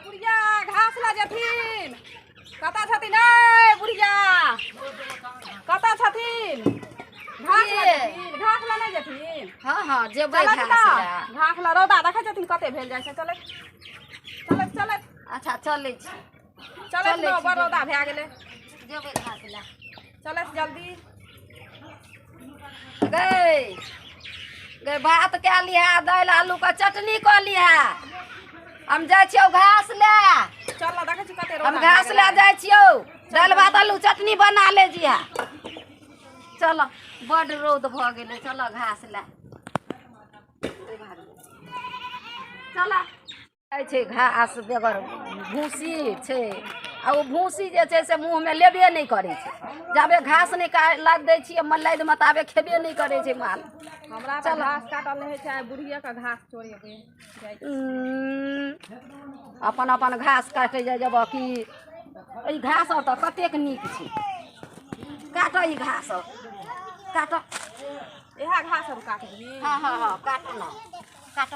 बुढ़िया घास ला जथिन कता छथिन ए बुढ़िया कता छथिन घास ला नहीं जथिन। हां हां जेबै घास ला। घास ला रौदा देखै छथिन कते भेल जाइ छै। चले चले चले अच्छा चलै छी चले न बड़ रौदा भए गेलै। जेबै घास ला चले जल्दी गई गई भात कए लिहा दालि आलू के चटनी कऽ लिहा। हम जाइ छियौ घास ले। चल देखै छी कते हम रौदा घास ले जाइ छियौ दालि भात आलू चटनी बना ले जिहा। चल बड रौद भऽ गेलै चल घास ले। चल जाइ छै घास बेगर भूसी छै आ ओ भूसी जे छै से मुँहमे लेबे नहि करै छै। जाबे घास नहि लाद दै छियै मल्लाद में ताबे खेबे नहीं करे छै माल। हमरा त घास काटल नहीं छै बुढ़िया का घास चोरेबे जाइ छी। अपन अपन घास काटे जब कि ई घास और त कतेक नीक छै। काट ई घास काट इहा घास और काट दी। हां हां हां काट न काट।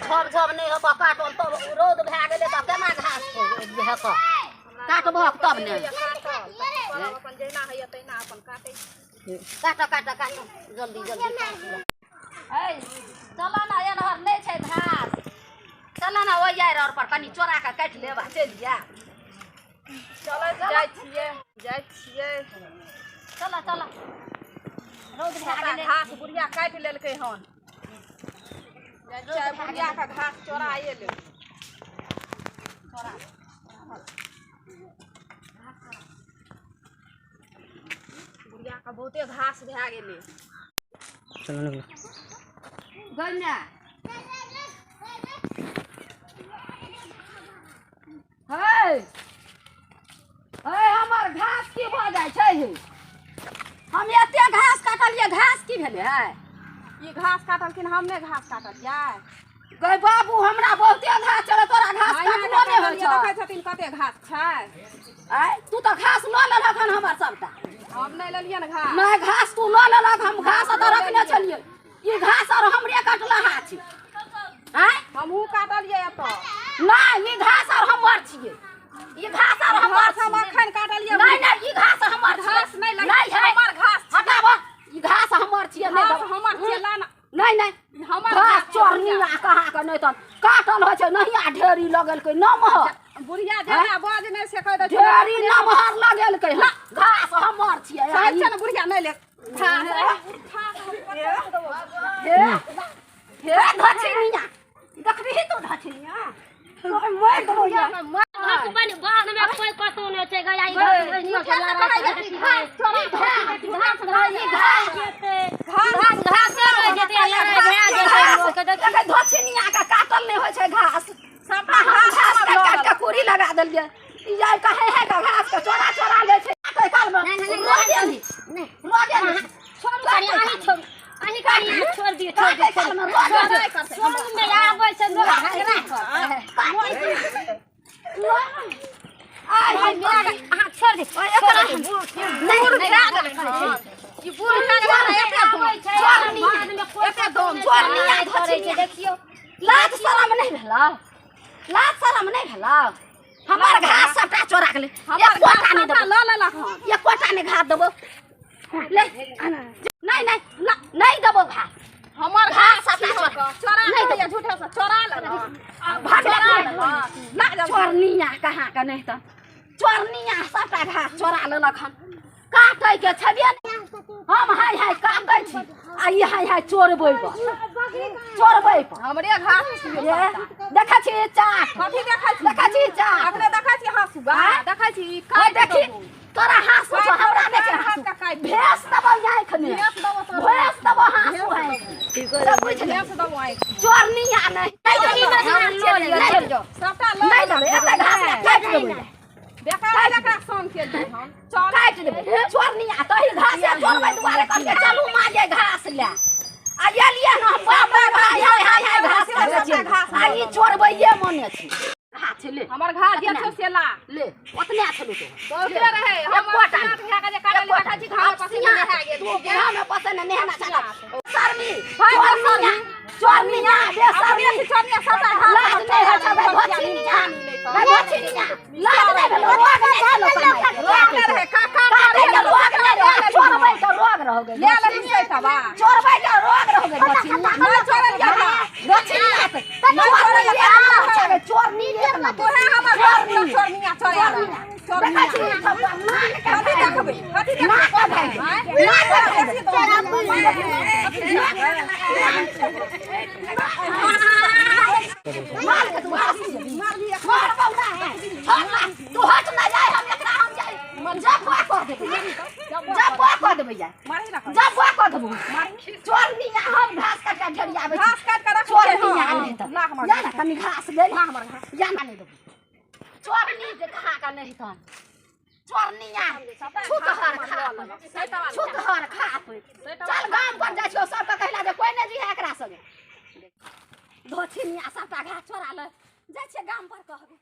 झब झब नहीं हो काटल तब रौद भए गेलै त केना घास हेत काटबह तब ने। अपन जेना होइए तहिना अपन काटै काट काट काट जल्दी जल्दी ए चल ना एनहर नहीं छै घास। चल ना ओ यार और पर कनी चोरा के काट लेबा चल जा। चल जाइ छियै चल चल रौद भए गेलै घास बुढ़िया काट लेलकै हन। बुढ़िया का घास चोराए ले बुढ़िया का बहुते घास भए गेलै। गन्ना हे हे हमर घास की भऽ जाइ छै हे। हम एते घास काटलिए घास की भेलै है। ई घास काटलखिन हम नहीं घास काटलिए। गई बाबू हमरा बहुते घास चले तोरा घास काटलो नहीं होल छ। देखै छथिन कते घास छै। आय तू त घास ल लेलक हन हमर सबटा। हम नहीं लेलिए न घास। नहीं घास तू ल लेलक हम घास त रखने छलिए। ई घास और हमरे कटलहा छी। आय हमहू काटलिए एत। नहीं ई घास और हमर छिए। ई घास और हमर हम अखन काटलिए। नहीं नहीं ई घास हमर घास नहीं लगे नहीं है हमर घास हटाब ई घास हमर छिए। नहीं हमर चला ना नहीं नहीं हमर घास चोरनिया कहा के नहीं त काटल हो छै नहिया ढेरी लगेलकै नमहर। बुढ़िया जेना बाज नहीं से कह दे ढेरी नमहर लगेलकै घास हमर छिए। सही छै न बुढ़िया नहीं ले हे धछनिया देखबी तू धछनिया मार दो या बन बाहर में कोई पतो नहीं छै गया ई घास रह जेते लड़ाई भए जेते धछनिया के काटल नहीं होय छै घास सबटा घास काट के कुरी लगा देलिए। ई जाय कहे है का घास के चोरा चोरा ले छै काटे काल में नहीं छोड़ आही छोड़ आही करी छोड़ दियो छोड़ में आबै छै लोग झगड़ा कर आई हाय हां छोड़ दे नहीं ई बूढ़ का एते दम चोरनिया करे छै देखियो। लाज शरम नहीं भेला लाज शरम नहीं भेला। हमर घास सबटा चोरा के ले एक कोटा नहीं देबो ल लेलक हन। एक कोटा नहीं घास देबो ले नहीं नहीं नहीं देबो घास। हमर घास घास सबटा चोरा नहीं नहीं झूठे से चोरा लेलक। भाग चोरनिया कहाँ के नहीं तो चोरनिया सबटा घास चोरा लेलक हन। काटे के छबे हम हाय हाय काटै छी आ ई हाय हाय चोरबै पर हमरे घास छियै। देखै छी चाट कथी देखै छी देखै छी चाट अपने देखै छी हंसुआ देखै छी हाय काट देखी तोरा हाँसू छौ हमरा नहीं छै हाथ हाँसू का काट भेस दबो आँख में भेस देबो तो भेस दबो हाँसू है सब बुझ ले भेस देबो आँख चोरनिया नहीं सबटा नहीं देबे एते घास काट देबे बेकार बेकार सोन के दी हम चल काट देबे चोरनिया तही घास चोरबै दुआरे कहके चलू माजे घास ले आ एलिए न हम बाप रे हाय हाय हाय घास आ ई चोरबै ये मने छी छे ले हमर घास जे छौ से ला ले ओतने छलो तो बहुते रहे हमर नाथ भे के जे काटल बैठा छी घास पसीना नहा गेल तू बिना में पसंद नहाना चला शर्मी भाई चोरनिया बेशर्मी छोड़निया सता घास लाज नहीं है छबे भछिनिया भछिनिया लाज नहीं भेलो रोग नहीं भेलो रोग रहे काका काटे के रोग नहीं रहे चोरबै के रोग रह गए ले ले नहीं तबा चोरबै के रोग रह गए भछिनिया नहीं छोड़ल जा भछिनिया नहीं छोड़ल चोरनी एक ना तो है हमर छोड़निया छोड़िया छोड़निया कथि देखबै कथि मार के तू मार बौदा तू हट ना जाए हम एकरा हम जाए जब बा कर देबै जाए मारी ना जब बा कर देबो चोरनिया हम घास काट के झड़ियाबे घास काट के रख चोरनिया नहीं त ना हमर या ना कनी घास गई ना हमर घास या ना नहीं देबो चोरनी जे कहा का नहीं था चोरनिया छुतहर खा छुतहर खा चल गाम पर जाइ छियो सब के कहला जे कोई नहीं जी एकरा संगे धोछिनिया सबटा घास चोरा ले जाइ छै गाम पर कहबे